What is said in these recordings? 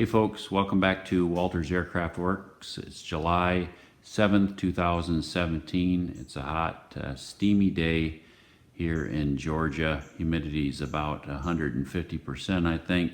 Hey folks, welcome back to Walter's Aircraft Works. It's July 7th, 2017. It's a hot, steamy day here in Georgia. Humidity is about 150%, I think.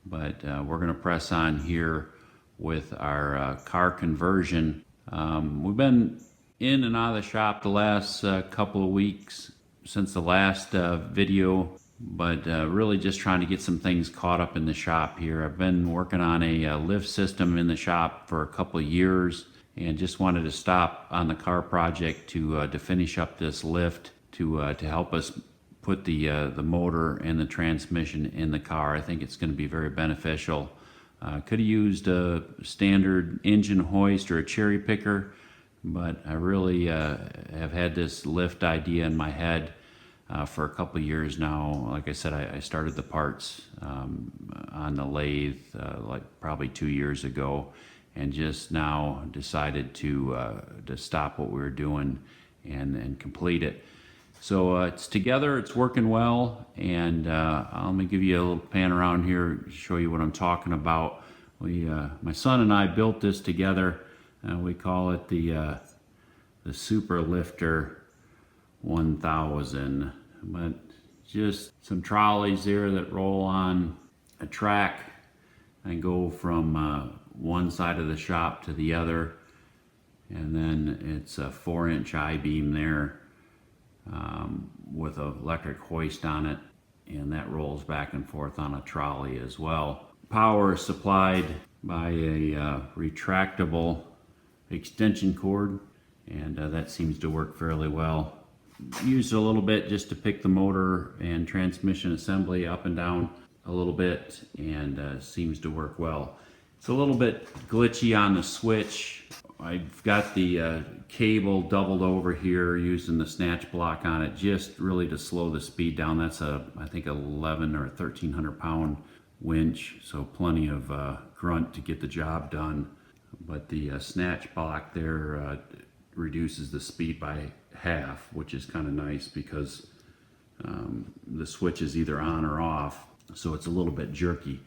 But we're going to press on here with our car conversion. We've been in and out of the shop the last couple of weeks since the last video, but really just trying to get some things caught up in the shop here. I've been working on a lift system in the shop for a couple of years and just wanted to stop on the car project to finish up this lift to help us put the motor and the transmission in the car. I think it's going to be very beneficial. Could have used a standard engine hoist or a cherry picker, but I really have had this lift idea in my head for a couple of years now. Like I said, I started the parts on the lathe like probably 2 years ago, and just now decided to stop what we were doing and complete it. So it's together, it's working well, and let me give you a little pan around here, show you what I'm talking about. My son and I built this together. We call it the Super Lifter 1000, but just some trolleys there that roll on a track and go from one side of the shop to the other, and then it's a 4-inch I-beam there with an electric hoist on it, and that rolls back and forth on a trolley as well. Power is supplied by a retractable extension cord, and that seems to work fairly well. Used a little bit just to pick the motor and transmission assembly up and down a little bit, and seems to work well. It's a little bit glitchy on the switch. I've got the cable doubled over here using the snatch block on it just really to slow the speed down. That's I think 11 or 1300 pound winch, so plenty of grunt to get the job done. But the snatch block there reduces the speed by half, which is kind of nice because the switch is either on or off, so it's a little bit jerky.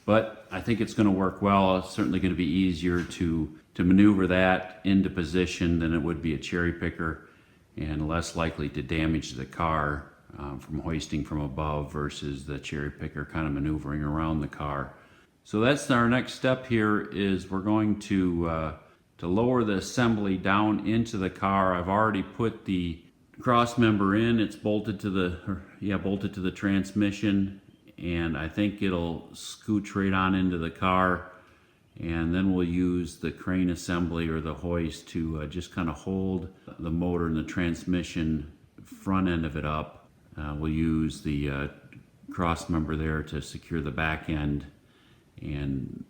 But I think it's going to work well. It's certainly going to be easier to maneuver that into position than it would be a cherry picker, and less likely to damage the car from hoisting from above versus the cherry picker kind of maneuvering around the car. So that's our next step here, is we're going to lower the assembly down into the car. I've already put the cross member in. It's bolted to the transmission, and I think it'll scooch right on into the car. And then we'll use the crane assembly or the hoist to just kind of hold the motor and the transmission front end of it up. We'll use the cross member there to secure the back end, and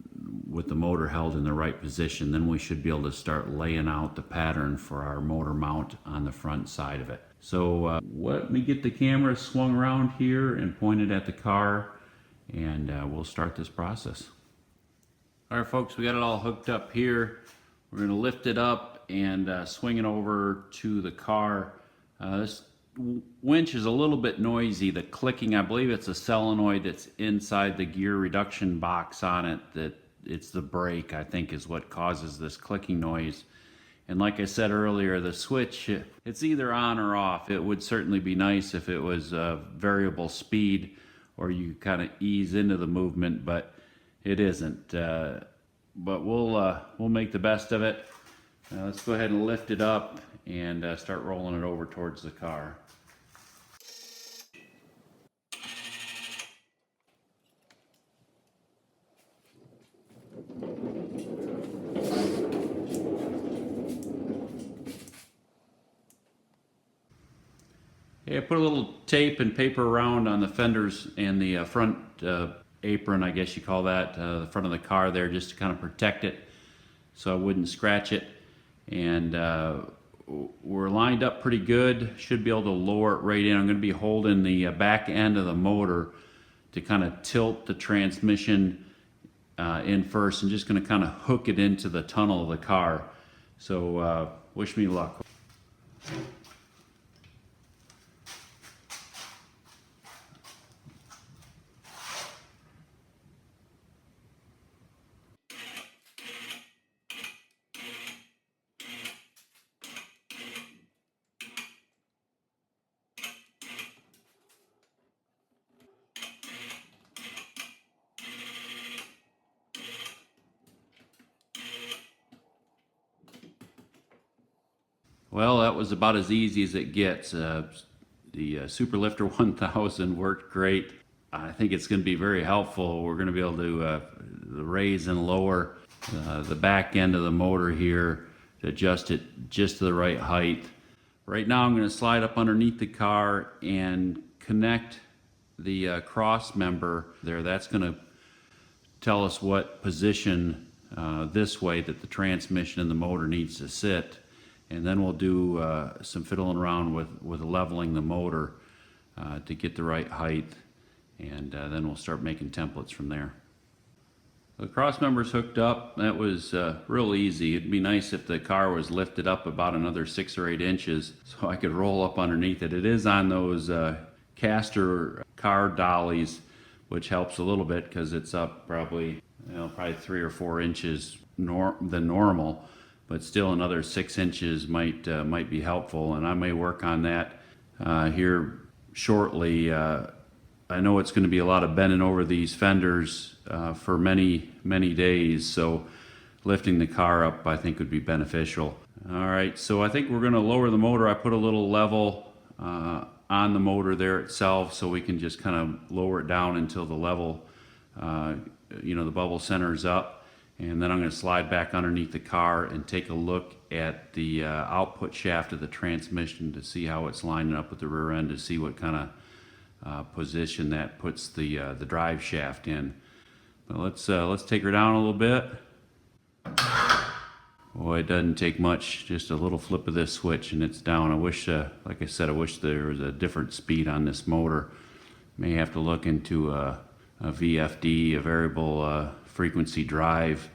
with the motor held in the right position, then we should be able to start laying out the pattern for our motor mount on the front side of it. So let me get the camera swung around here and pointed at the car, and we'll start this process. All right, folks, we got it all hooked up here. We're going to lift it up and swing it over to the car. This winch is a little bit noisy. The clicking, I believe it's a solenoid that's inside the gear reduction box on it, that it's the brake, I think, is what causes this clicking noise. And like I said earlier, the switch, it's either on or off. It would certainly be nice if it was variable speed, or you kind of ease into the movement, but it isn't. But we'll make the best of it. Let's go ahead and lift it up and start rolling it over towards the car. I put a little tape and paper around on the fenders and the front apron, I guess you call that, the front of the car there, just to kind of protect it so I wouldn't scratch it. And we're lined up pretty good. Should be able to lower it right in. I'm going to be holding the back end of the motor to kind of tilt the transmission in first, and just going to kind of hook it into the tunnel of the car. So wish me luck. Well, that was about as easy as it gets. The Superlifter 1000 worked great. I think it's going to be very helpful. We're going to be able to raise and lower the back end of the motor here to adjust it just to the right height. Right now I'm going to slide up underneath the car and connect the cross member there. That's going to tell us what position this way that the transmission and the motor needs to sit. And then we'll do some fiddling around with leveling the motor to get the right height. And then we'll start making templates from there. The cross member's hooked up. That was real easy. It'd be nice if the car was lifted up about another 6 or 8 inches so I could roll up underneath it. It is on those caster car dollies, which helps a little bit because it's up probably 3 or 4 inches than normal, but still another 6 inches might be helpful, and I may work on that here shortly. I know it's going to be a lot of bending over these fenders for many days, so lifting the car up I think would be beneficial. All right, so I think we're going to lower the motor. I put a little level on the motor there itself so we can just kind of lower it down until the level, the bubble centers up. And then I'm going to slide back underneath the car and take a look at the output shaft of the transmission to see how it's lining up with the rear end, to see what kind of position that puts the drive shaft in. But let's take her down a little bit. Boy, it doesn't take much, just a little flip of this switch and it's down. I wish, like I said, I wish there was a different speed on this motor. May have to look into a VFD, a variable frequency drive,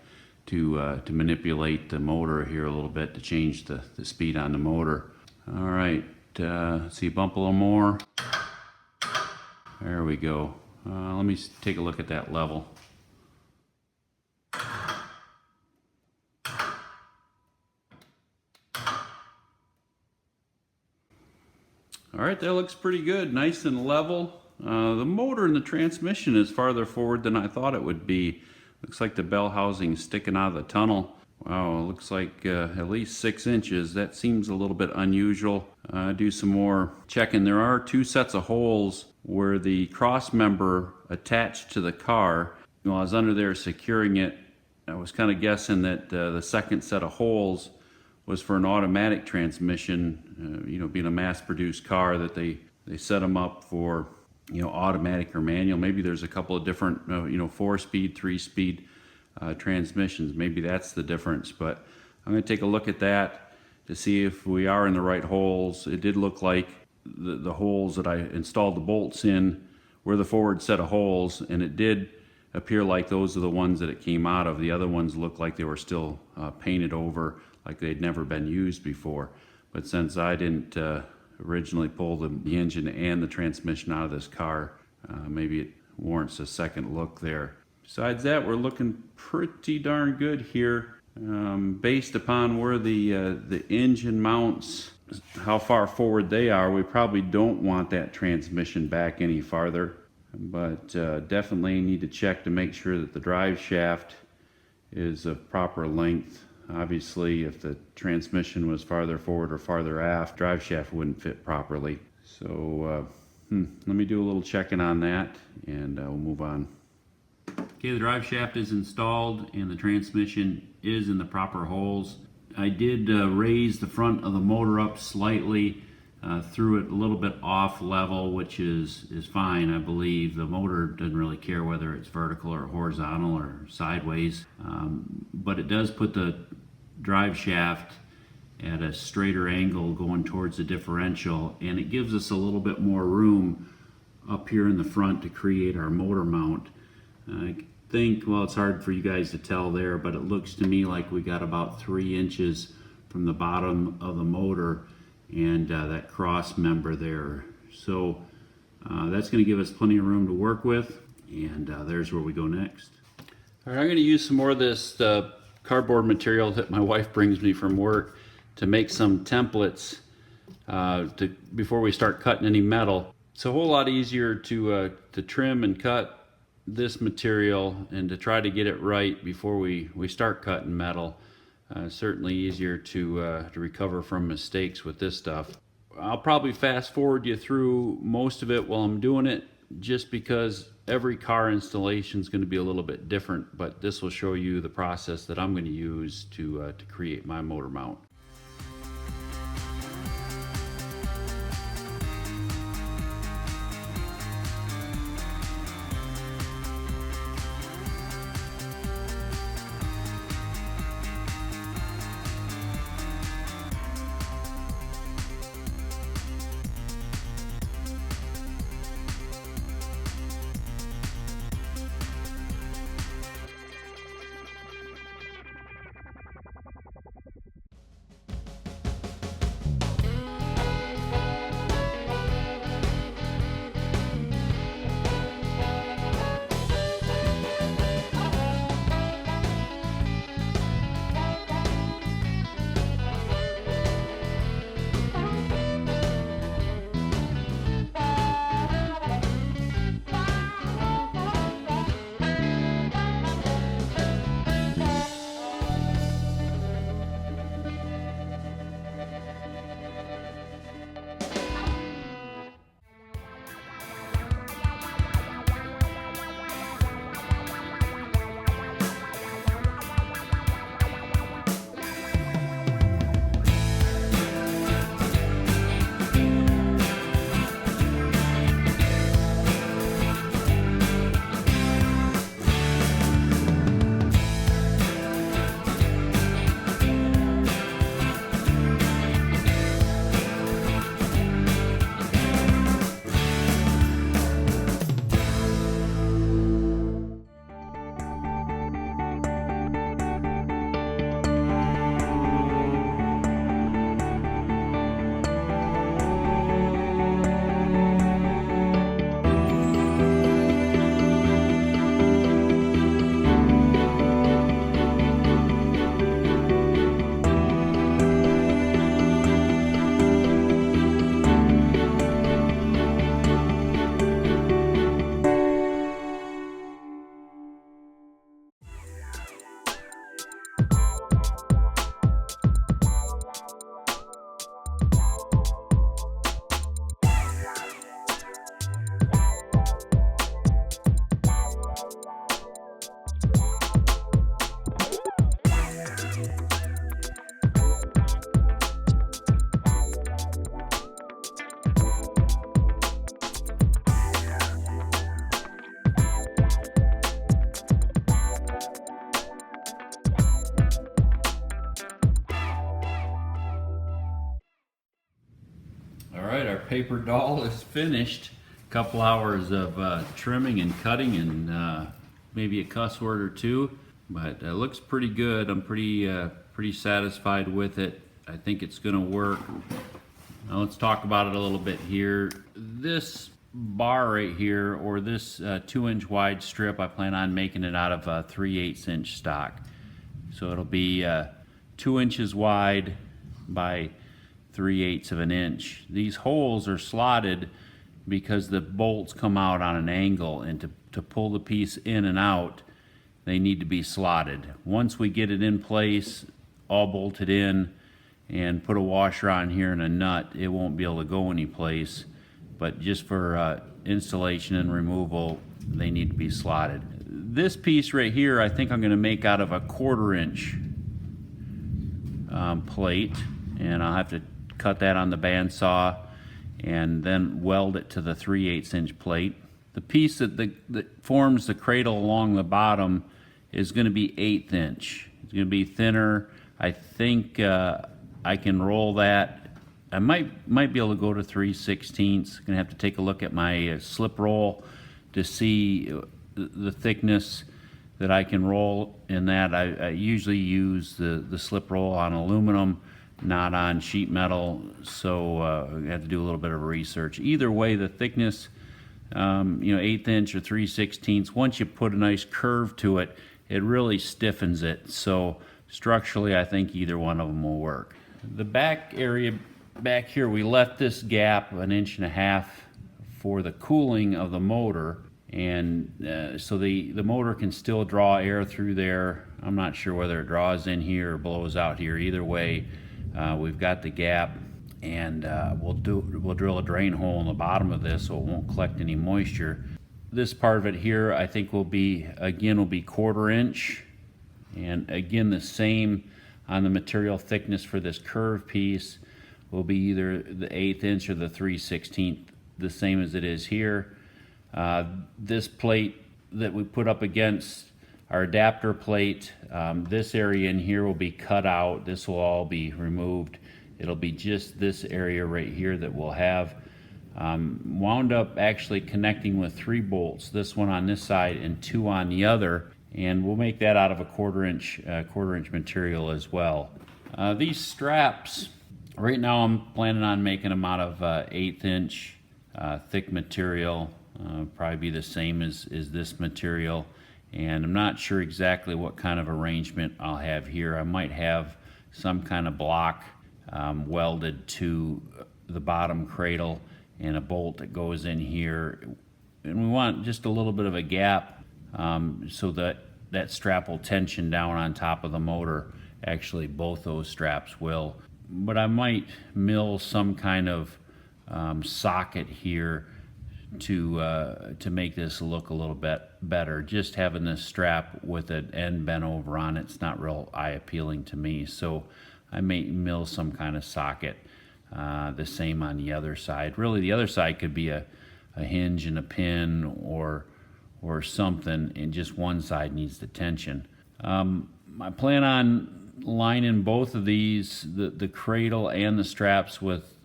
to manipulate the motor here a little bit to change the speed on the motor. All right, let's see, bump a little more. There we go. Let me take a look at that level. All right, that looks pretty good, nice and level. The motor and the transmission is farther forward than I thought it would be. Looks like the bell housing is sticking out of the tunnel. Wow, it looks like at least 6 inches. That seems a little bit unusual. Do some more checking. There are 2 sets of holes where the cross member attached to the car. While I was under there securing it, I was kind of guessing that the second set of holes was for an automatic transmission. Being a mass-produced car, that they set them up for automatic or manual. Maybe there's a couple of different 4-speed, 3-speed transmissions. Maybe that's the difference, but I'm going to take a look at that to see if we are in the right holes. It did look like the holes that I installed the bolts in were the forward set of holes, and it did appear like those are the ones that it came out of. The other ones looked like they were still painted over, like they'd never been used before. But since I didn't originally pull the engine and the transmission out of this car, maybe it warrants a second look there. Besides that, we're looking pretty darn good here. Based upon where the engine mounts, how far forward they are, we probably don't want that transmission back any farther, but definitely need to check to make sure that the drive shaft is of proper length. Obviously, if the transmission was farther forward or farther aft, drive shaft wouldn't fit properly. So let me do a little checking on that, and we'll move on. Okay, the drive shaft is installed and the transmission is in the proper holes. I did raise the front of the motor up slightly, threw it a little bit off level, which is fine, I believe. The motor doesn't really care whether it's vertical or horizontal or sideways, but it does put the drive shaft at a straighter angle going towards the differential, and it gives us a little bit more room up here in the front to create our motor mount. I think, well, it's hard for you guys to tell there, but it looks to me like we got about 3 inches from the bottom of the motor and that cross member there. So that's going to give us plenty of room to work with, and there's where we go next. All right, I'm going to use some more of this cardboard material that my wife brings me from work to make some templates before we start cutting any metal. It's a whole lot easier to trim and cut this material and to try to get it right before we start cutting metal. Certainly easier to recover from mistakes with this stuff. I'll probably fast forward you through most of it while I'm doing it, just because every car installation is going to be a little bit different, but this will show you the process that I'm going to use to create my motor mount. Alright, our paper doll is finished. A couple hours of trimming and cutting and maybe a cuss word or two, but it looks pretty good. I'm pretty satisfied with it. I think it's going to work. Now let's talk about it a little bit here. This bar right here, or this 2-inch wide strip, I plan on making it out of 3/8 inch stock. So it'll be 2 inches wide by 3/8 of an inch. These holes are slotted because the bolts come out on an angle, and to pull the piece in and out, they need to be slotted. Once we get it in place, all bolted in, and put a washer on here and a nut, it won't be able to go anyplace. But just for installation and removal, they need to be slotted. This piece right here, I think I'm going to make out of a 1/4 inch plate, and I'll have to cut that on the bandsaw and then weld it to the 3/8 inch plate. The piece that forms the cradle along the bottom is going to be 1/8 inch. It's going to be thinner. I think I can roll that. I might be able to go to 3/16. Gonna have to take a look at my slip roll to see the thickness that I can roll in that. I usually use the slip roll on aluminum, not on sheet metal, so I have to do a little bit of research. Either way, the thickness, 1/8 inch or 3/16, once you put a nice curve to it, it really stiffens it. So structurally, I think either one of them will work. The back area back here, we left this gap 1.5 inches for the cooling of the motor. and so the motor can still draw air through there. I'm not sure whether it draws in here or blows out here. Either way, we've got the gap, and we'll drill a drain hole in the bottom of this so it won't collect any moisture. This part of it here, I think will be 1/4 inch, and again the same on the material thickness for this curved piece will be either the 1/8 inch or the 3/16, the same as it is here. This plate that we put up against our adapter plate, this area in here will be cut out. This will all be removed. It'll be just this area right here that we'll have. Wound up actually connecting with 3 bolts, this one on this side and 2 on the other, and we'll make that out of a quarter inch material as well. These straps, right now I'm planning on making them out of 1/8 inch thick material. Probably be the same as this material, and I'm not sure exactly what kind of arrangement I'll have here. I might have some kind of block welded to the bottom cradle and a bolt that goes in here, and we want just a little bit of a gap so that that strap will tension down on top of the motor. Actually, both those straps will, but I might mill some kind of socket here to make this look a little bit better. Just having this strap with an end bent over on it's not real eye appealing to me, so I may mill some kind of socket. The same on the other side. Really, the other side could be a hinge and a pin or something, and just one side needs the tension. I plan on lining both of these, the cradle and the straps, with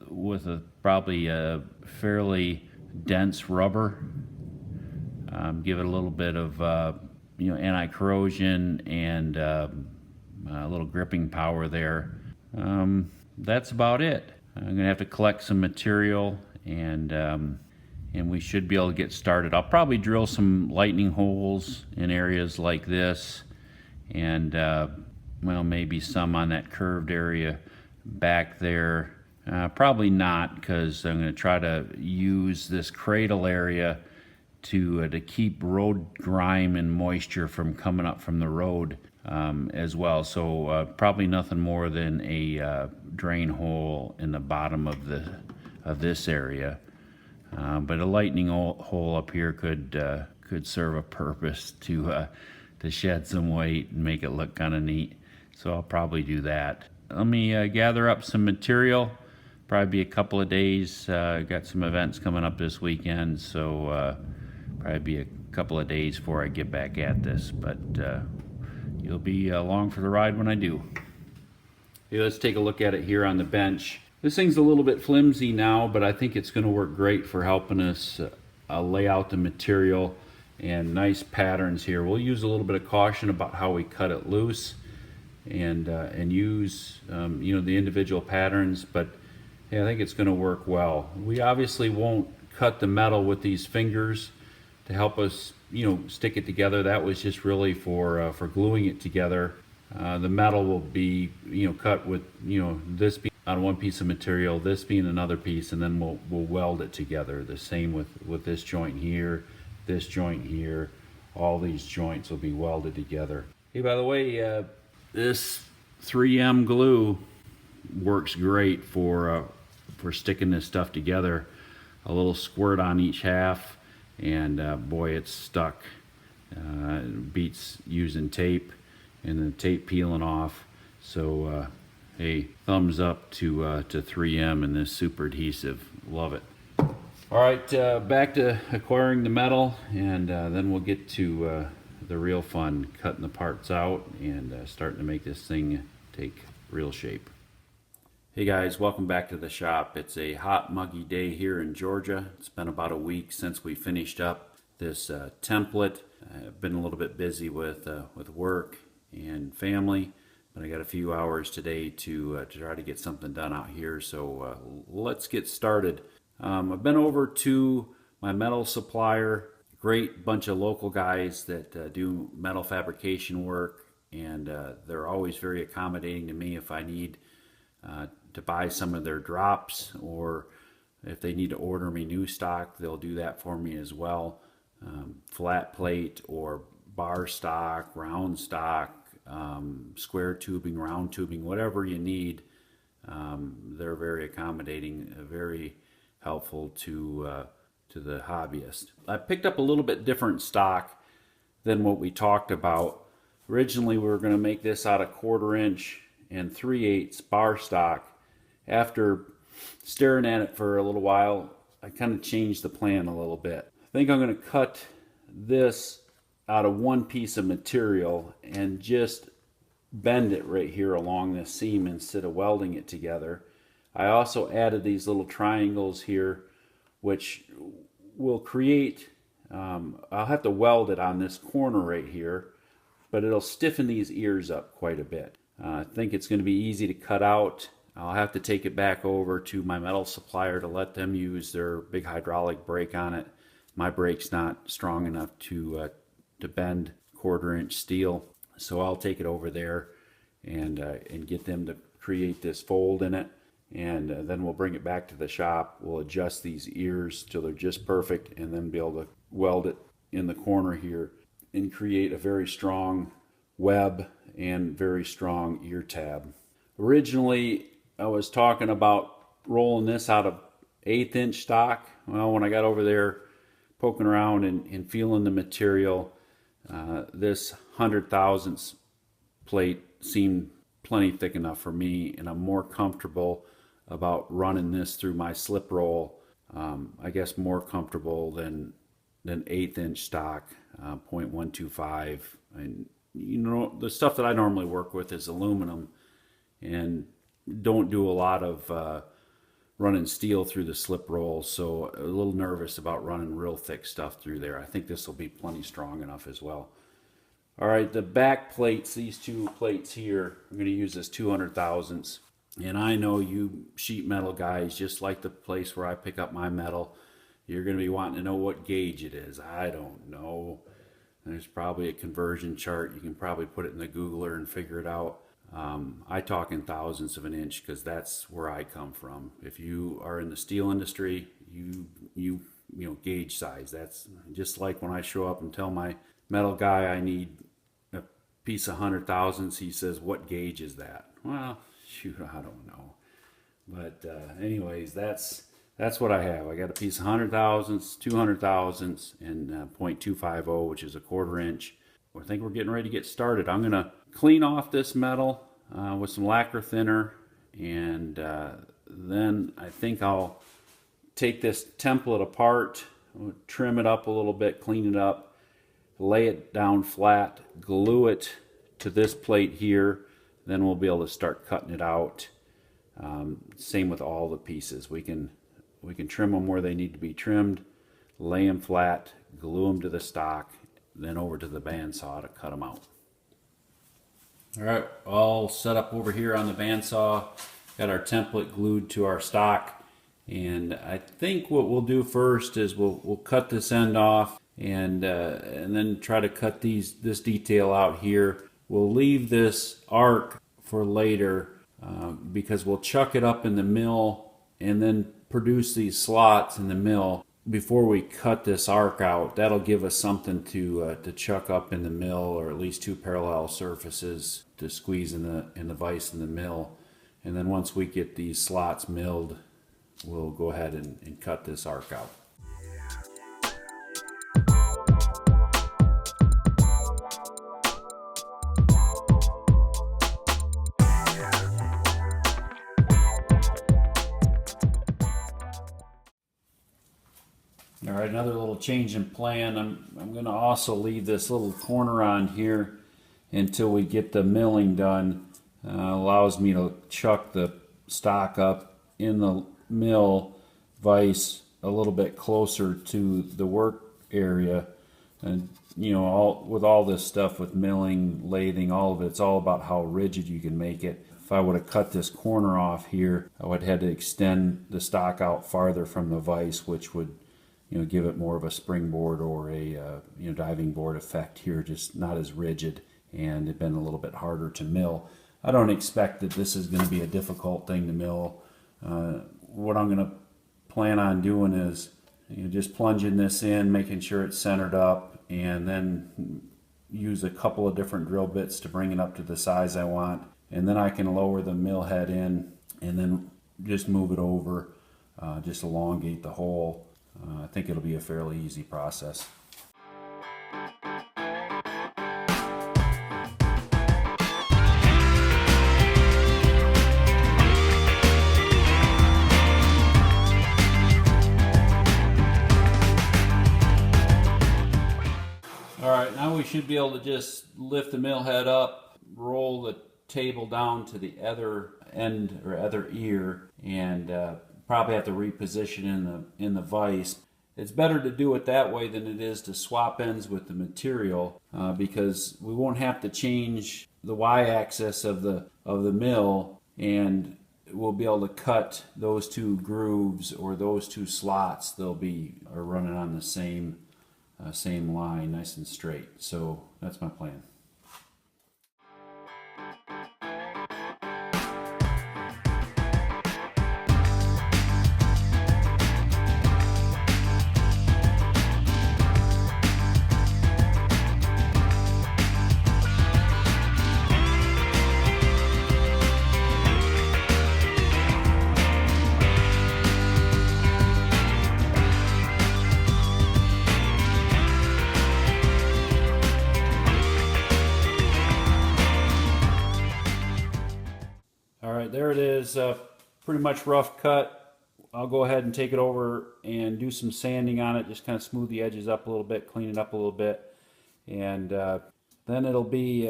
probably a fairly dense rubber. Give it a little bit of anti-corrosion and a little gripping power there. That's about it. I'm going to have to collect some material, and we should be able to get started. I'll probably drill some lightning holes in areas like this, and well, maybe some on that curved area back there. Probably not, because I'm going to try to use this cradle area to keep road grime and moisture from coming up from the road as well. So probably nothing more than a drain hole in the bottom of this area, but a lightning hole up here could serve a purpose to shed some weight and make it look kind of neat. So I'll probably do that. Let me gather up some material. Probably be a couple of days. Got some events coming up this weekend, so probably be a couple of days before I get back at this, but you'll be along for the ride when I do. Hey, let's take a look at it here on the bench. This thing's a little bit flimsy now, but I think it's going to work great for helping us lay out the material, and nice patterns here. We'll use a little bit of caution about how we cut it loose, and use the individual patterns, but yeah, I think it's going to work well. We obviously won't cut the metal with these fingers to help us stick it together. That was just really for gluing it together. The metal will be cut with this being on one piece of material, this being another piece, and then we'll weld it together. The same with this joint here, this joint here. All these joints will be welded together. Hey, by the way, this 3M glue works great for sticking this stuff together. A little squirt on each half, and boy, it's stuck. It beats using tape and the tape peeling off. So hey, thumbs up to 3M and this super adhesive. Love it. All right, back to acquiring the metal, and then we'll get to the real fun, cutting the parts out and starting to make this thing take real shape. Hey guys, welcome back to the shop. It's a hot, muggy day here in Georgia. It's been about a week since we finished up this template. I've been a little bit busy with work and family, but I got a few hours today to try to get something done out here. So let's get started. I've been over to my metal supplier. Great bunch of local guys that do metal fabrication work, and they're always very accommodating to me if I need to buy some of their drops, or if they need to order me new stock, they'll do that for me as well. flat plate or bar stock, round stock, square tubing, round tubing, whatever you need. They're very accommodating, very helpful to the hobbyist. I picked up a little bit different stock than what we talked about. Originally, we were going to make this out of 1/4 inch and 3/8 bar stock. After staring at it for a little while, I kind of changed the plan a little bit. I think I'm going to cut this out of one piece of material and just bend it right here along this seam instead of welding it together. I also added these little triangles here, which will create, I'll have to weld it on this corner right here, but it'll stiffen these ears up quite a bit. I think it's going to be easy to cut out. I'll have to take it back over to my metal supplier to let them use their big hydraulic brake on it. My brake's not strong enough to bend 1/4 inch steel, so I'll take it over there and get them to create this fold in it, and then we'll bring it back to the shop. We'll adjust these ears till they're just perfect, and then be able to weld it in the corner here and create a very strong web and very strong ear tab. Originally, I was talking about rolling this out of 1/8 inch stock. Well, when I got over there poking around and feeling the material, this 100 thousandths plate seemed plenty thick enough for me, and I'm more comfortable about running this through my slip roll. I guess more comfortable than 1/8 inch stock, 0.125. And you know, the stuff that I normally work with is aluminum, and don't do a lot of running steel through the slip roll, so a little nervous about running real thick stuff through there. I think this will be plenty strong enough as well. All right, the back plates, these two plates here, I'm going to use this 200 thousandths. And I know you sheet metal guys, just like the place where I pick up my metal, you're going to be wanting to know what gauge it is. I don't know. There's probably a conversion chart. You can probably put it in the Googler and figure it out. I talk in thousandths of an inch because that's where I come from. If you are in the steel industry, you know, gauge size. That's just like when I show up and tell my metal guy I need a piece of 100 thousandths, he says, "What gauge is that?" Well, shoot, I don't know. But anyways, that's what I have. I got a piece of 100 thousandths, 200 thousandths, and 0.250, which is a 1/4 inch. I think we're getting ready to get started. I'm going to clean off this metal with some lacquer thinner, and then I think I'll take this template apart, trim it up a little bit, clean it up, lay it down flat, glue it to this plate here. Then we'll be able to start cutting it out. Same with all the pieces. We can trim them where they need to be trimmed, lay them flat, glue them to the stock, then over to the bandsaw to cut them out. All right, all set up over here on the bandsaw. Got our template glued to our stock, and I think what we'll do first is we'll cut this end off, and then try to cut this detail out here. We'll leave this arc for later because we'll chuck it up in the mill and then produce these slots in the mill before we cut this arc out. That'll give us something to chuck up in the mill, or at least two parallel surfaces to squeeze in the vise in the mill. And then once we get these slots milled, we'll go ahead and cut this arc out. All right, another little change in plan. I'm going to also leave this little corner on here until we get the milling done. Allows me to chuck the stock up in the mill vise a little bit closer to the work area. And you know, with all this stuff with milling, lathing, all of it, it's all about how rigid you can make it. If I would have cut this corner off here, I would have had to extend the stock out farther from the vise, which would, you know, give it more of a springboard or a you know, diving board effect here, just not as rigid, and it'd been a little bit harder to mill. I don't expect that this is going to be a difficult thing to mill. What I'm going to plan on doing is you're just plunging this in, making sure it's centered up, and then use a couple of different drill bits to bring it up to the size I want. And then I can lower the mill head in and then just move it over, just elongate the hole. I think it'll be a fairly easy process. Alright, now we should be able to just lift the mill head up, roll the table down to the other end or other ear, and probably have to reposition in the vise. It's better to do it that way than it is to swap ends with the material, because we won't have to change the y-axis of the mill, and we'll be able to cut those two grooves or those two slots. They'll be running on the same line, nice and straight. So that's my plan. Alright, there it is, pretty much rough cut. I'll go ahead and take it over and do some sanding on it, just kind of smooth the edges up a little bit, clean it up a little bit, and then it'll be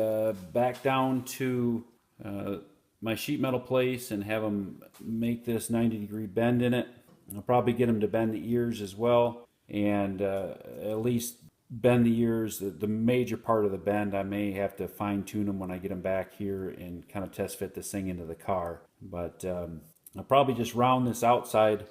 back down to my sheet metal place and have them make this 90-degree bend in it. I'll probably get them to bend the ears as well, and at least bend the ears, the major part of the bend. I may have to fine tune them when I get them back here and kind of test fit this thing into the car. But I'll probably just round this outside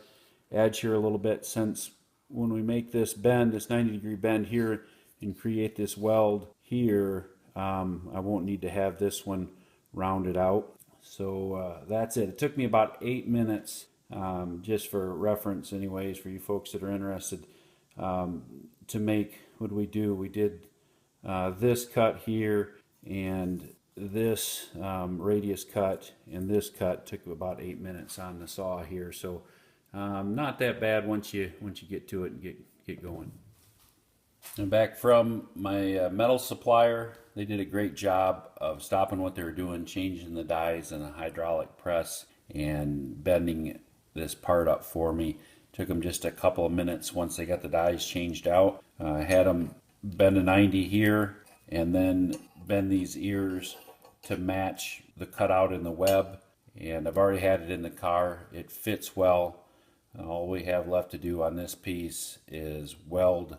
edge here a little bit, since when we make this bend, this 90-degree bend here, and create this weld here, I won't need to have this one rounded out. So that's it. It took me about 8 minutes, just for reference anyways, for you folks that are interested, to make. What did we do? We did this cut here, and this radius cut, and this cut took about 8 minutes on the saw here. So not that bad once you get to it and get going. And back from my metal supplier, they did a great job of stopping what they were doing, changing the dies in a hydraulic press and bending this part up for me. Took them just a couple of minutes once they got the dies changed out. I had them bend a 90 here, and then bend these ears to match the cutout in the web. And I've already had it in the car. It fits well. All we have left to do on this piece is weld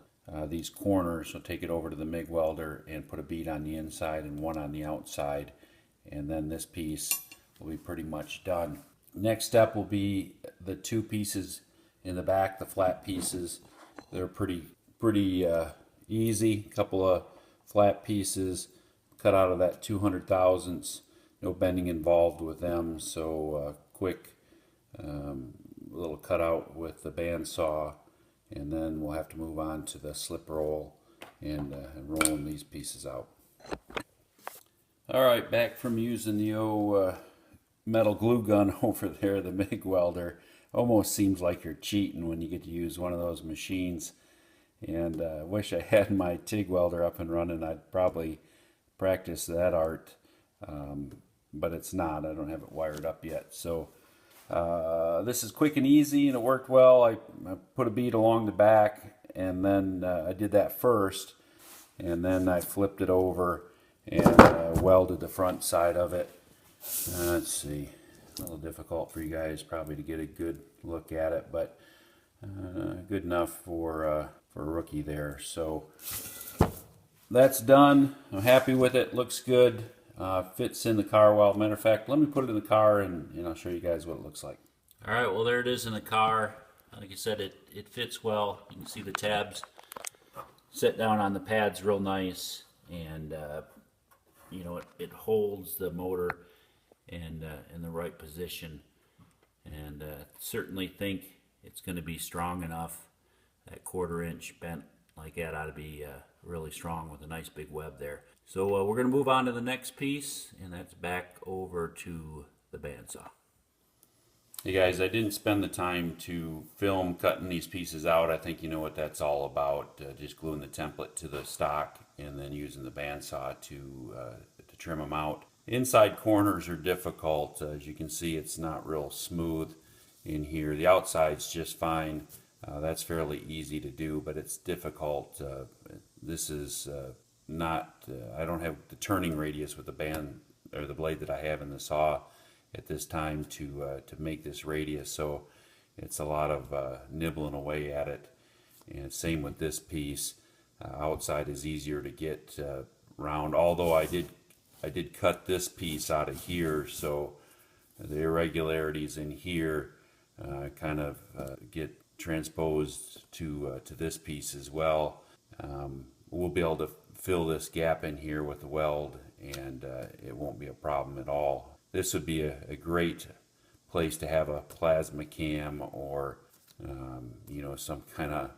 these corners. So take it over to the MIG welder and put a bead on the inside and one on the outside. And then this piece will be pretty much done. Next step will be the two pieces in the back, the flat pieces. They're pretty easy. Couple of flat pieces cut out of that 200 thousandths. No bending involved with them, so quick little cutout with the bandsaw, and then we'll have to move on to the slip roll and rolling these pieces out. Alright, back from using the old metal glue gun over there, the MIG welder. Almost seems like you're cheating when you get to use one of those machines. And I wish I had my TIG welder up and running. I'd probably practice that art, but it's not. I don't have it wired up yet. So this is quick and easy, and it worked well. I put a bead along the back, and then I did that first, and then I flipped it over and welded the front side of it. Let's see. A little difficult for you guys probably to get a good look at it, but good enough for a rookie there. So that's done. I'm happy with it. Looks good. Fits in the car well. Matter of fact, let me put it in the car and I'll show you guys what it looks like. All right, well, there it is in the car. Like I said, it fits well. You can see the tabs sit down on the pads real nice, and you know, it holds the motor in the right position, and certainly think it's going to be strong enough that 1/4 inch bent like that ought to be really strong with a nice big web there. So we're going to move on to the next piece, and that's back over to the bandsaw. Hey guys, I didn't spend the time to film cutting these pieces out. I think you know what that's all about. Just gluing the template to the stock and then using the bandsaw to trim them out. Inside corners are difficult. As you can see, it's not real smooth in here. The outside's just fine. That's fairly easy to do, but it's difficult. This is not, I don't have the turning radius with the band or the blade that I have in the saw at this time to make this radius, so it's a lot of nibbling away at it. And same with this piece. Outside is easier to get round, although I did cut this piece out of here, so the irregularities in here kind of get transposed to this piece as well. We'll be able to fill this gap in here with the weld, and it won't be a problem at all. This would be a great place to have a plasma cam or you know, some kind of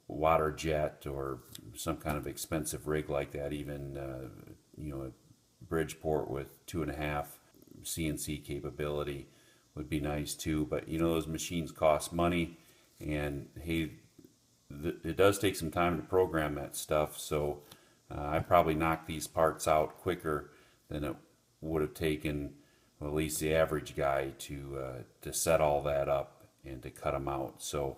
water jet or some kind of expensive rig like that. Even you know, a Bridgeport with 2.5 CNC capability would be nice too. But you know, those machines cost money, and hey, it does take some time to program that stuff. So I probably knocked these parts out quicker than it would have taken, well, at least the average guy to set all that up and to cut them out. So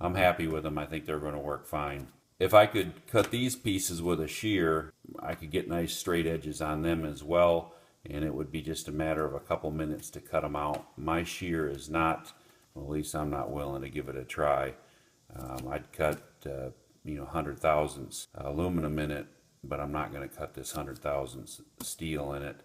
I'm happy with them. I think they're going to work fine. If I could cut these pieces with a shear, I could get nice straight edges on them as well, and it would be just a matter of a couple minutes to cut them out. My shear is not, well, at least I'm not willing to give it a try. I'd cut you know, 100 thousandths aluminum in it, but I'm not going to cut this 100 thousandths steel in it.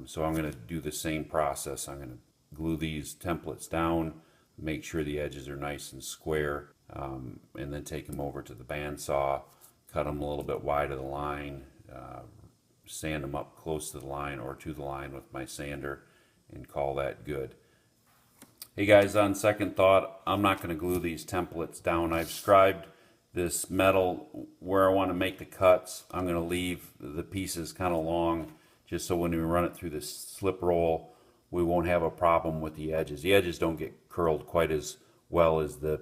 So I'm going to do the same process. I'm going to glue these templates down, make sure the edges are nice and square, and then take them over to the bandsaw, cut them a little bit wide of the line, sand them up close to the line or to the line with my sander, and call that good. Hey guys, on second thought, I'm not going to glue these templates down. I've scribed this metal where I want to make the cuts. I'm going to leave the pieces kind of long, just so when we run it through this slip roll, we won't have a problem with the edges. The edges don't get curled quite as well as the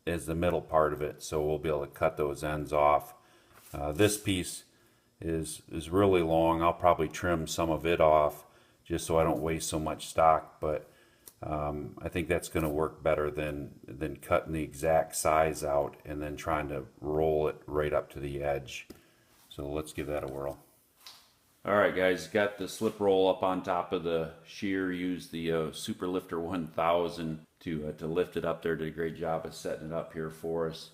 middle part of it, so we'll be able to cut those ends off. This piece is really long. I'll probably trim some of it off just so I don't waste so much stock, but I think that's going to work better than cutting the exact size out and then trying to roll it right up to the edge. So let's give that a whirl. Alright guys, got the slip roll up on top of the shear. Used the Super Lifter 1000 to lift it up there. Did a great job of setting it up here for us.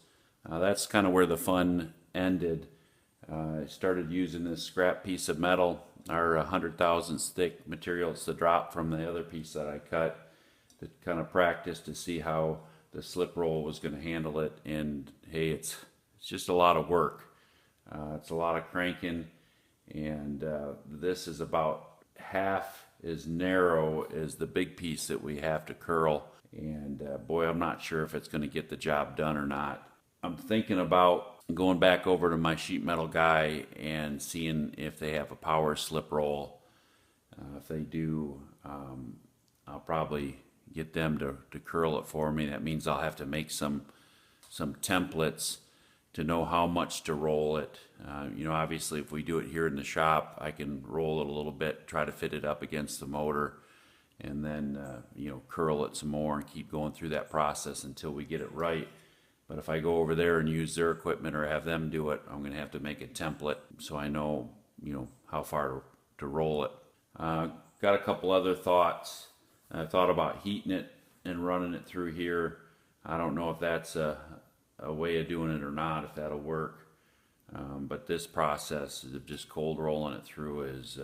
That's kind of where the fun ended. I started using this scrap piece of metal, our 100 thousandths thick material. It's the drop from the other piece that I cut, to kind of practice to see how the slip roll was going to handle it. And hey, it's just a lot of work. It's a lot of cranking. And this is about half as narrow as the big piece that we have to curl, and boy, I'm not sure if it's going to get the job done or not. I'm thinking about going back over to my sheet metal guy and seeing if they have a power slip roll. If they do, I'll probably get them to curl it for me. That means I'll have to make some templates to know how much to roll it. You know, obviously if we do it here in the shop, I can roll it a little bit, try to fit it up against the motor, and then you know, curl it some more and keep going through that process until we get it right. But if I go over there and use their equipment or have them do it, I'm going to have to make a template so I know, you know, how far to roll it. Got a couple other thoughts. I thought about heating it and running it through here. I don't know if that's a way of doing it or not, if that'll work. But this process of just cold rolling it through is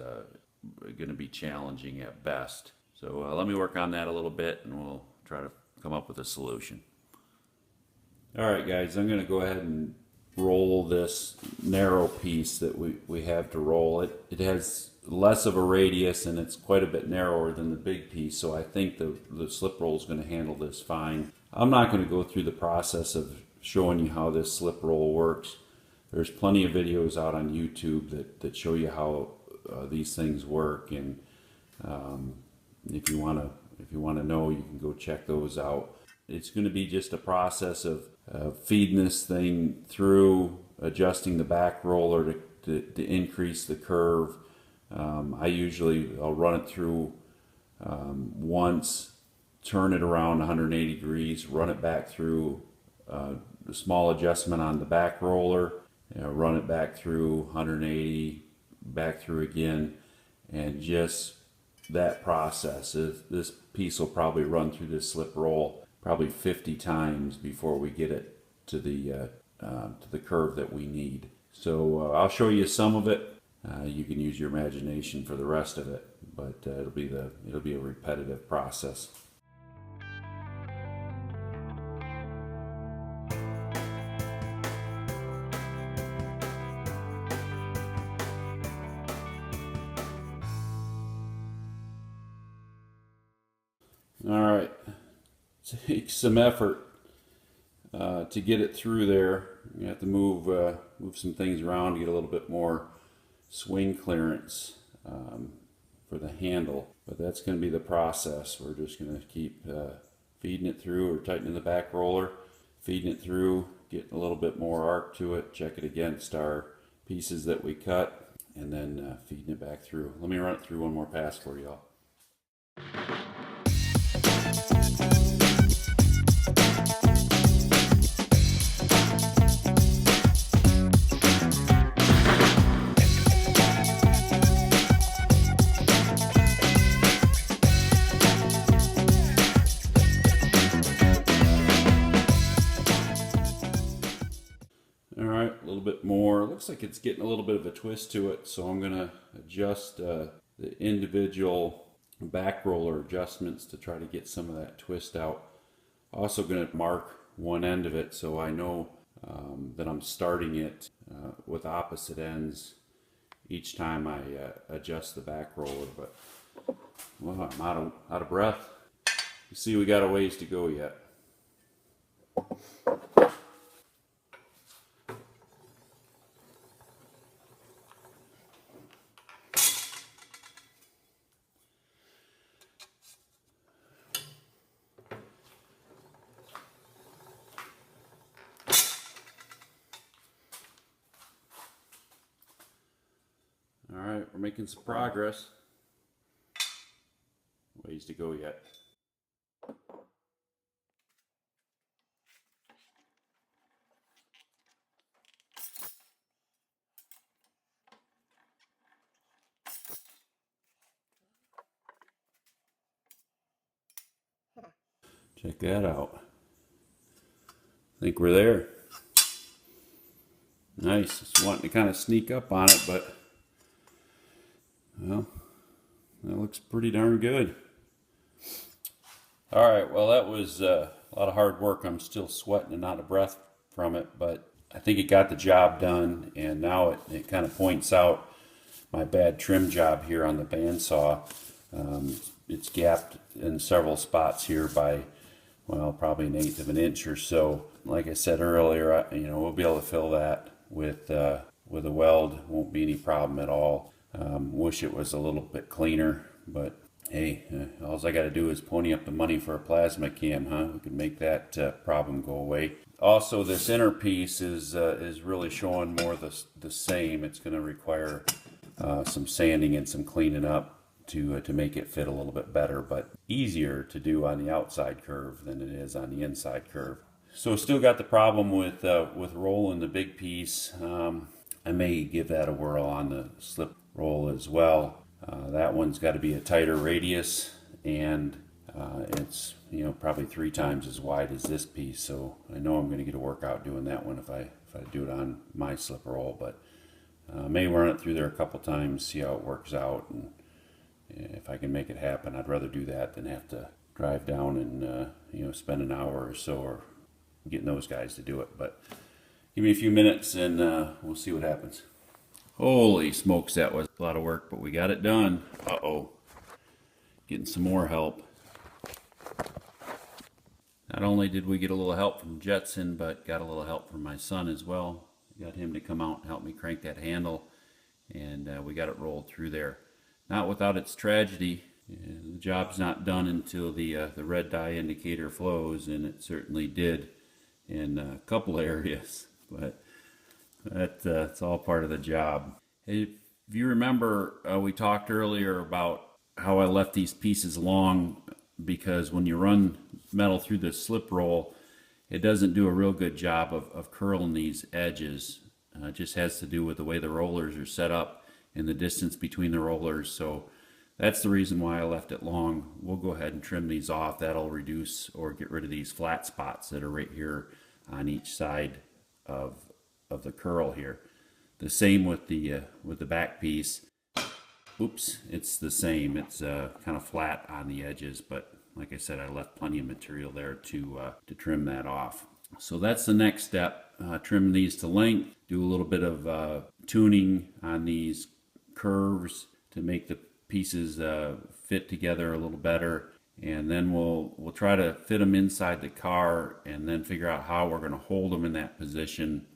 going to be challenging at best. So let me work on that a little bit and we'll try to come up with a solution. Alright guys, I'm going to go ahead and roll this narrow piece that we have to roll. It has less of a radius and it's quite a bit narrower than the big piece, so I think the slip roll is going to handle this fine. I'm not going to go through the process of showing you how this slip roll works. There's plenty of videos out on YouTube that show you how these things work, and if you want to know, you can go check those out. It's going to be just a process of feeding this thing through, adjusting the back roller to increase the curve. I'll run it through once, turn it around 180 degrees, run it back through a small adjustment on the back roller, run it back through 180, back through again, and just that process. This piece will probably run through this slip roll probably 50 times before we get it to the curve that we need. So I'll show you some of it. You can use your imagination for the rest of it, but it'll be a repetitive process. All right, takes some effort to get it through there. You have to move some things around to get a little bit more swing clearance for the handle, but that's going to be the process. We're just going to keep feeding it through, or tightening the back roller, feeding it through, getting a little bit more arc to it, check it against our pieces that we cut, and then feeding it back through. Let me run it through one more pass for y'all. Alright, a little bit more. Looks like it's getting a little bit of a twist to it, so I'm going to adjust the individual back roller adjustments to try to get some of that twist out. Also going to mark one end of it so I know that I'm starting it with opposite ends each time I adjust the back roller. But well, I'm out of breath. You see, we got a ways to go yet. Alright, we're making some progress. Ways to go yet. Check that out. I think we're there. Nice. Just wanting to kind of sneak up on it, but well, that looks pretty darn good. Alright, well, that was a lot of hard work. I'm still sweating and out of breath from it, but I think it got the job done, and now it kind of points out my bad trim job here on the bandsaw. It's gapped in several spots here by, well, probably 1/8 of an inch or so. Like I said earlier, we'll be able to fill that with a weld. Won't be any problem at all. Wish it was a little bit cleaner, but hey, all I got to do is pony up the money for a plasma cam, huh? We can make that problem go away. Also, this inner piece is really showing more the same. It's going to require some sanding and some cleaning up to make it fit a little bit better, but easier to do on the outside curve than it is on the inside curve. So still got the problem with rolling the big piece. I may give that a whirl on the slip roll as well. That one's got to be a tighter radius, and it's probably 3 times as wide as this piece. So I know I'm going to get a workout doing that one if I do it on my slip roll, but may run it through there a couple times, see how it works out, and if I can make it happen, I'd rather do that than have to drive down and spend an hour or so or getting those guys to do it. But give me a few minutes and we'll see what happens. Holy smokes, that was a lot of work, but we got it done. Uh-oh. Getting some more help. Not only did we get a little help from Jetson, but got a little help from my son as well. Got him to come out and help me crank that handle, and we got it rolled through there. Not without its tragedy. The job's not done until the red dye indicator flows, and it certainly did in a couple areas, but that's all part of the job. If you remember, we talked earlier about how I left these pieces long, because when you run metal through the slip roll, it doesn't do a real good job of curling these edges. It just has to do with the way the rollers are set up and the distance between the rollers. So that's the reason why I left it long. We'll go ahead and trim these off. That'll reduce or get rid of these flat spots that are right here on each side of the curl here. The same with the back piece. Oops, it's the same. It's kind of flat on the edges, but like I said, I left plenty of material there to trim that off. So that's the next step. Trim these to length. Do a little bit of tuning on these curves to make the pieces fit together a little better, and then we'll try to fit them inside the car, and then figure out how we're going to hold them in that position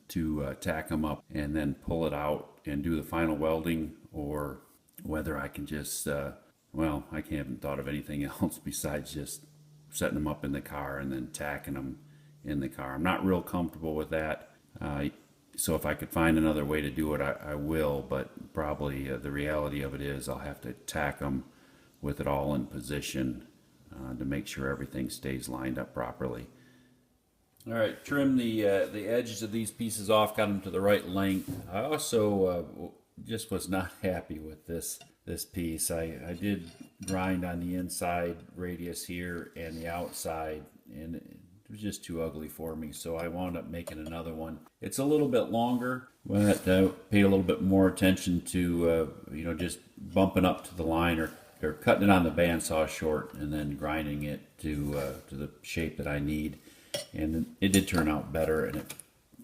to tack them up and then pull it out and do the final welding, or whether I can just well, I haven't thought of anything else besides just setting them up in the car and then tacking them in the car. I'm not real comfortable with that. So if I could find another way to do it, I will, but probably the reality of it is I'll have to tack them with it all in position to make sure everything stays lined up properly. All right, trim the edges of these pieces off, got them to the right length. I also just was not happy with this piece. I did grind on the inside radius here and the outside, and it was just too ugly for me, so I wound up making another one. It's a little bit longer, but I paid a little bit more attention to just bumping up to the line, or cutting it on the bandsaw short and then grinding it to the shape that I need. And it did turn out better, and it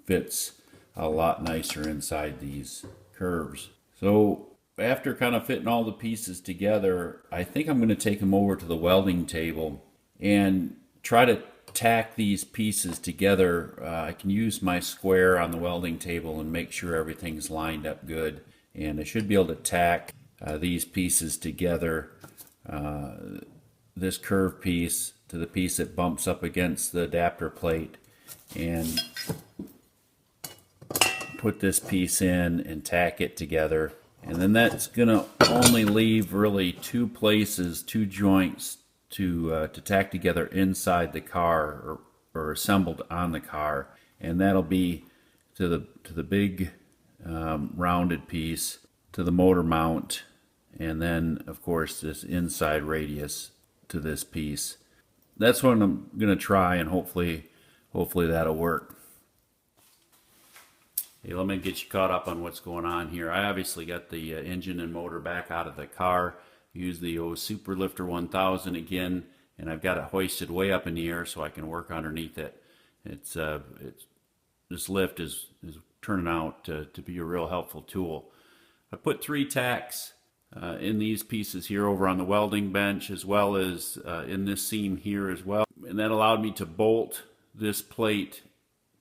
fits a lot nicer inside these curves. So after kind of fitting all the pieces together, I think I'm going to take them over to the welding table and try to tack these pieces together. I can use my square on the welding table and make sure everything's lined up good, and I should be able to tack these pieces together, this curved piece to the piece that bumps up against the adapter plate, and put this piece in and tack it together. And then that's gonna only leave really two places, two joints to tack together inside the car, or assembled on the car, and that'll be to the big rounded piece, to the motor mount, and then of course this inside radius to this piece. That's what I'm gonna try, and hopefully that'll work. Hey, let me get you caught up on what's going on here. I obviously got the engine and motor back out of the car. Use the Super Lifter 1000 again, and I've got it hoisted way up in the air so I can work underneath it. It's this lift is turning out to be a real helpful tool. I put 3 tacks in these pieces here over on the welding bench, as well as in this seam here as well, and that allowed me to bolt this plate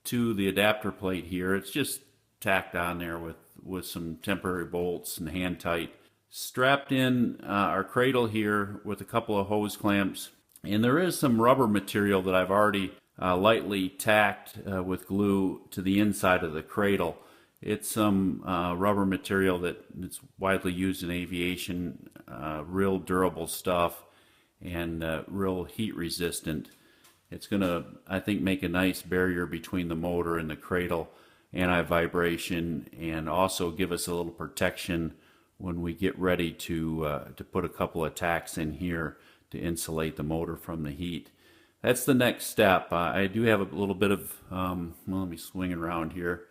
to the adapter plate here. It's just tacked on there with some temporary bolts and hand tight. Strapped in our cradle here with a couple of hose clamps, and there is some rubber material that I've already lightly tacked with glue to the inside of the cradle. It's some rubber material that's widely used in aviation, real durable stuff, and real heat resistant. It's gonna, I think, make a nice barrier between the motor and the cradle, anti-vibration, and also give us a little protection when we get ready to put a couple of tacks in here to insulate the motor from the heat. That's the next step. I do have a little bit of, well, let me swing it around here.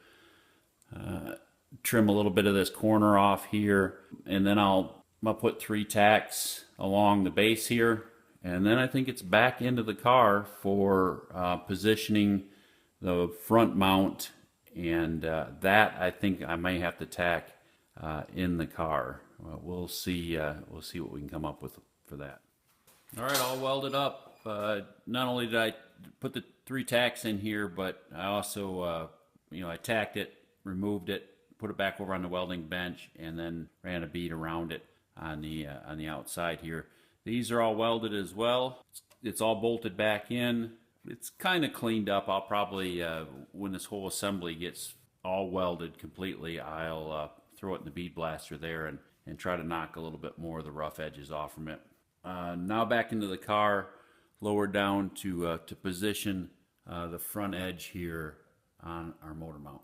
Trim a little bit of this corner off here, and then I'll put 3 tacks along the base here, and then I think it's back into the car for positioning the front mount, and that I think I may have to tack in the car. We'll see what we can come up with for that. All right, all welded up. Not only did I put the 3 tacks in here, but I also, I tacked it, removed it, put it back over on the welding bench, and then ran a bead around it on the outside here. These are all welded as well. It's all bolted back in. It's kind of cleaned up. I'll probably, when this whole assembly gets all welded completely, I'll throw it in the bead blaster there and try to knock a little bit more of the rough edges off from it. Now back into the car, lowered down to position the front edge here on our motor mount.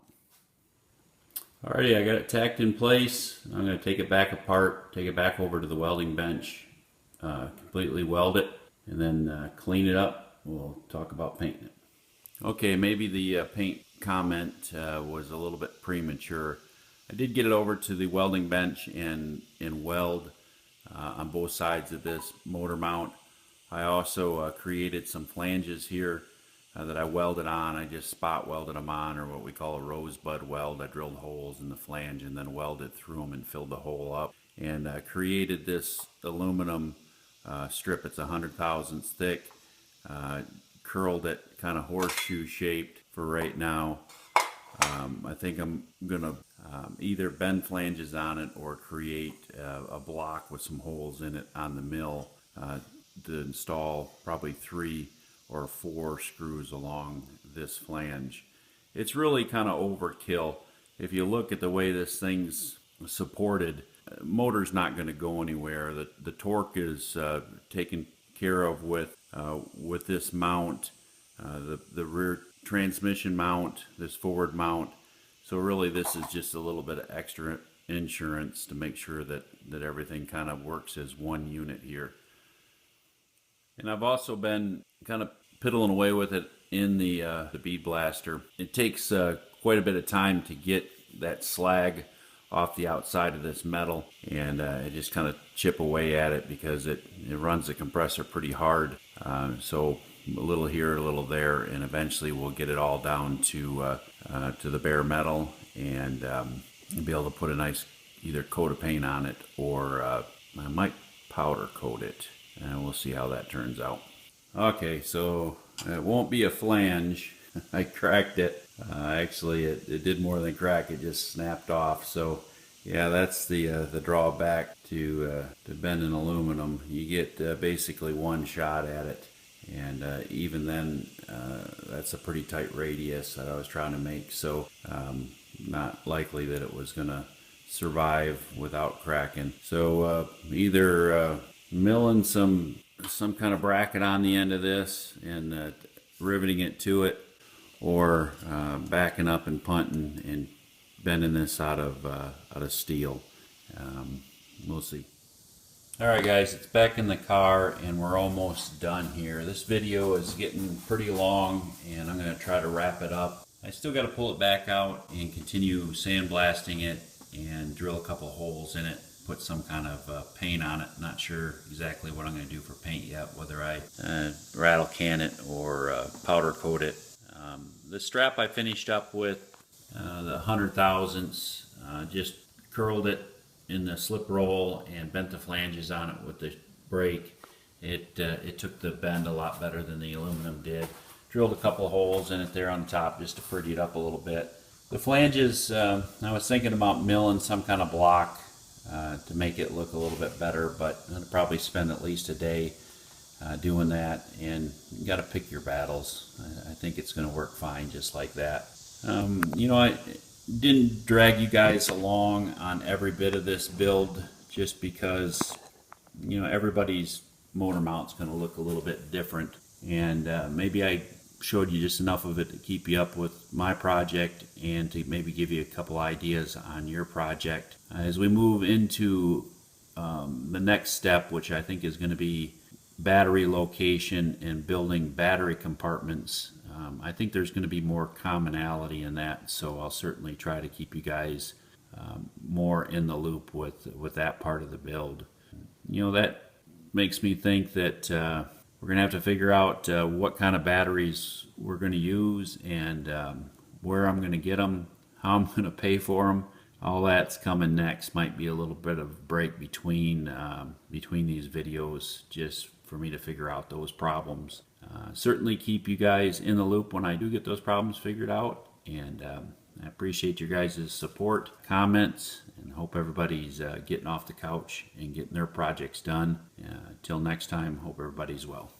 Alrighty, I got it tacked in place. I'm going to take it back apart, take it back over to the welding bench, completely weld it, and then clean it up. We'll talk about painting it. Okay, maybe the paint comment was a little bit premature. I did get it over to the welding bench and weld on both sides of this motor mount. I also created some flanges here that I welded on. I just spot welded them on, or what we call a rosebud weld. I drilled holes in the flange and then welded through them and filled the hole up, and created this aluminum strip. It's 100 thousandths thick. Curled it kind of horseshoe shaped for right now. I think I'm gonna either bend flanges on it or create a block with some holes in it on the mill to install probably 3 or 4 screws along this flange. It's really kind of overkill. If you look at the way this thing's supported, motor's not going to go anywhere. The torque is taken care of with this mount, the rear transmission mount, this forward mount. So really this is just a little bit of extra insurance to make sure that everything kind of works as one unit here. And I've also been kind of piddling away with it in the bead blaster. It takes quite a bit of time to get that slag off the outside of this metal, and I just kind of chip away at it because it runs the compressor pretty hard. So a little here, a little there, and eventually we'll get it all down to the bare metal, and be able to put a nice either coat of paint on it, or I might powder coat it, and we'll see how that turns out. Okay, so it won't be a flange. I cracked it. Actually, it did more than crack. It just snapped off. So yeah, that's the drawback to bending aluminum. You get basically one shot at it, and even then, that's a pretty tight radius that I was trying to make. So not likely that it was gonna survive without cracking. So either milling some kind of bracket on the end of this and riveting it to it, or backing up and punting and bending this out of steel. We'll see. Alright guys, it's back in the car and we're almost done here. This video is getting pretty long and I'm going to try to wrap it up. I still got to pull it back out and continue sandblasting it and drill a couple holes in it, put some kind of paint on it. Not sure exactly what I'm going to do for paint yet, whether I rattle can it or powder coat it. The strap I finished up with the 100 thousandths, just curled it in the slip roll and bent the flanges on it with the brake. It took the bend a lot better than the aluminum did. Drilled a couple holes in it there on top just to pretty it up a little bit. The flanges, I was thinking about milling some kind of block to make it look a little bit better, but I'm going to probably spend at least a day doing that, and you got to pick your battles. I think it's going to work fine just like that. I didn't drag you guys along on every bit of this build just because everybody's motor mount's going to look a little bit different, and maybe I showed you just enough of it to keep you up with my project and to maybe give you a couple ideas on your project. As we move into the next step, which I think is going to be battery location and building battery compartments, I think there's going to be more commonality in that, so I'll certainly try to keep you guys more in the loop with that part of the build. That makes me think that we're going to have to figure out what kind of batteries we're going to use, and where I'm going to get them, how I'm going to pay for them, all that's coming next. Might be a little bit of a break between these videos, just for me to figure out those problems. Certainly keep you guys in the loop when I do get those problems figured out, and I appreciate your guys' support, comments, and hope everybody's getting off the couch and getting their projects done. Till next time, hope everybody's well.